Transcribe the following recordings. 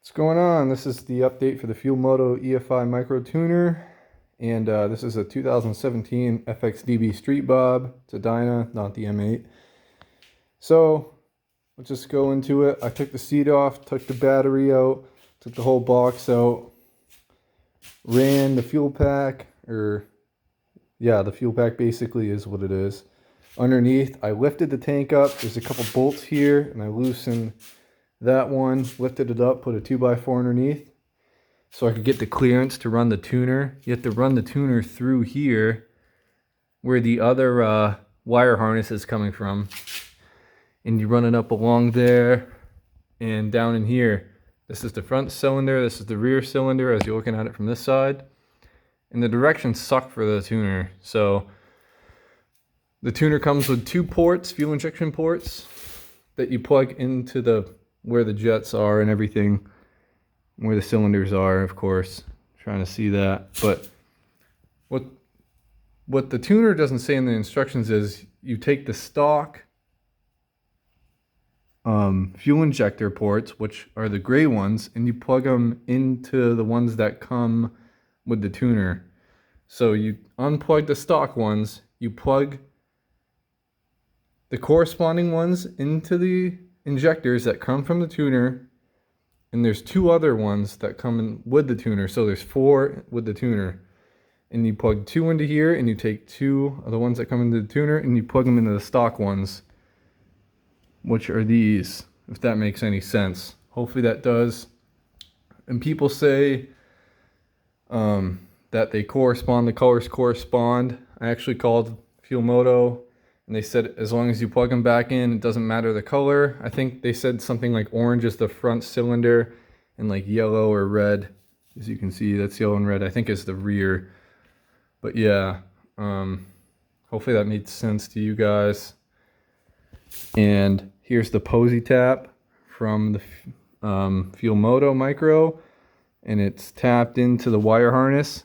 What's going on? This is the update for the Fuel Moto EFI Micro Tuner, and this is a 2017 FXDB Street Bob. It's a Dyna, not the M8. So let's just go into it. I took the seat off, took the battery out, took the whole box out, ran the fuel pack, the fuel pack basically is what it is. Underneath, I lifted the tank up. There's a couple bolts here, and I loosened that one, lifted it up, put a 2x4 underneath so I could get the clearance to run the tuner. You have to run the tuner through here where the other wire harness is coming from, and you run it up along there and down in here. This is the front cylinder, this is the rear cylinder as you're looking at it from this side, and the directions suck for the tuner. So the tuner comes with two ports, fuel injection ports, that you plug into where the jets are and everything, where the cylinders are, of course. Trying to see that. But what the tuner doesn't say in the instructions is you take the stock fuel injector ports, which are the gray ones, and you plug them into the ones that come with the tuner. So you unplug the stock ones, you plug the corresponding ones into the injectors that come from the tuner, and there's two other ones that come in with the tuner, so there's four with the tuner, and you plug two into here, and you take two of the ones that come into the tuner and you plug them into the stock ones, which are these, if that makes any sense. Hopefully that does. And people say that they correspond, the colors correspond. I actually called Fuel Moto, and they said as long as you plug them back in, it doesn't matter the color. I think they said something like orange is the front cylinder, and like yellow or red, as you can see, that's yellow and red, I think is the rear. But yeah, hopefully that made sense to you guys. And here's the posi tap from the Fuel Moto Micro, and it's tapped into the wire harness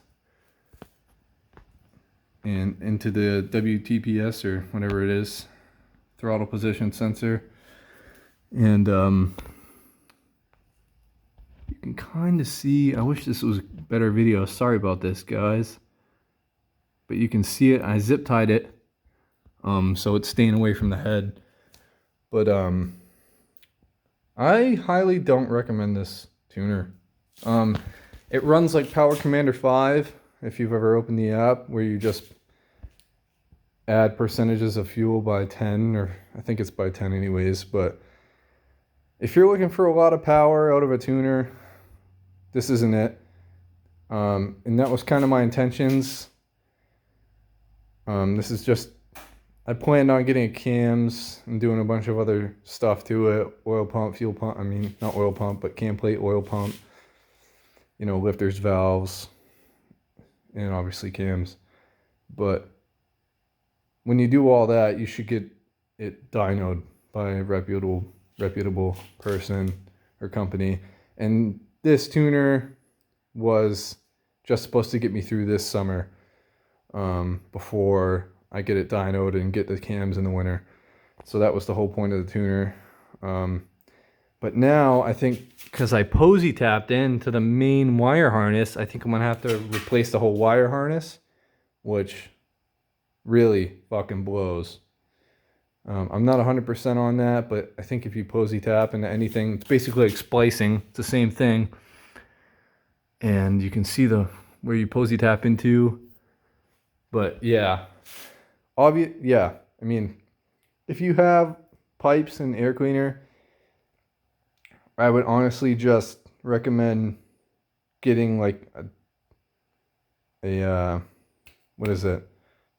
and into the WTPS or whatever it is, throttle position sensor. And you can kind of see, I wish this was a better video, sorry about this guys, but you can see it. I zip tied it so it's staying away from the head. But I highly don't recommend this tuner. It runs like Power Commander 5, if you've ever opened the app, where you just add percentages of fuel by 10, or I think it's by 10 anyways. But if you're looking for a lot of power out of a tuner, this isn't it. And that was kind of my intentions. This is just, I planned on getting cams and doing a bunch of other stuff to it. Oil pump, fuel pump, I mean, not oil pump, but cam plate, oil pump, you know, lifters, valves, and obviously cams. But when you do all that, you should get it dynoed by a reputable person or company. And this tuner was just supposed to get me through this summer, before I get it dynoed and get the cams in the winter. So that was the whole point of the tuner. But now I think, because I posi tapped into the main wire harness, I think I'm gonna have to replace the whole wire harness, which really fucking blows. I'm not 100% on that, but I think if you posi tap into anything, it's basically like splicing. It's the same thing. And you can see where you posi tap into. But yeah, I mean, if you have pipes and air cleaner, I would honestly just recommend getting like a what is it?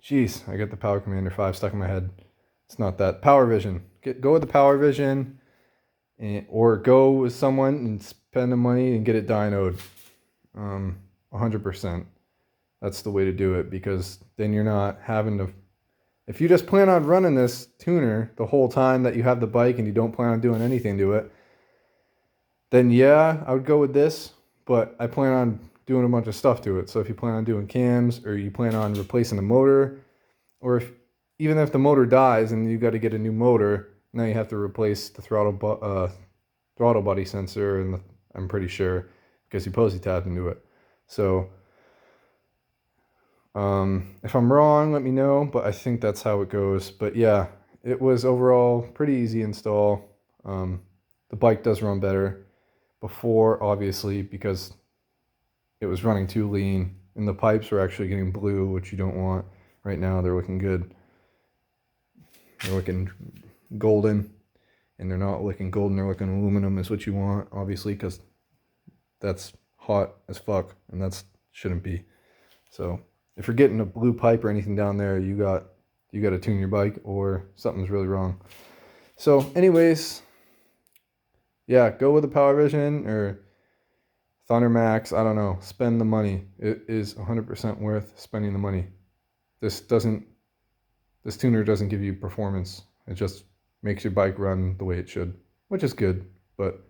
Jeez, I got the Power Commander 5 stuck in my head. It's not that. Power Vision. Go with the Power Vision, or go with someone and spend the money and get it dynoed. 100%. That's the way to do it, because then you're not having to. If you just plan on running this tuner the whole time that you have the bike and you don't plan on doing anything to it, then yeah, I would go with this. But I plan on doing a bunch of stuff to it. So if you plan on doing cams, or you plan on replacing the motor, or even if the motor dies and you got to get a new motor, now you have to replace the throttle body sensor and I'm pretty sure, because he posi tabbed into it. So if I'm wrong, let me know, but I think that's how it goes. But yeah, it was overall pretty easy install. The bike does run better. Before, obviously, because it was running too lean, and the pipes were actually getting blue, which you don't want. Right now, they're looking good. They're looking golden, and they're not looking golden, they're looking aluminum is what you want, obviously, because that's hot as fuck, and that shouldn't be. So if you're getting a blue pipe or anything down there, you got to tune your bike, or something's really wrong. So anyways, yeah, go with the Power Vision or thundermaxx. I don't know. Spend the money. It is 100% worth spending the money. This tuner doesn't give you performance. It just makes your bike run the way it should, which is good, but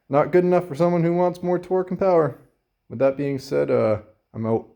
not good enough for someone who wants more torque and power. With that being said, I'm out.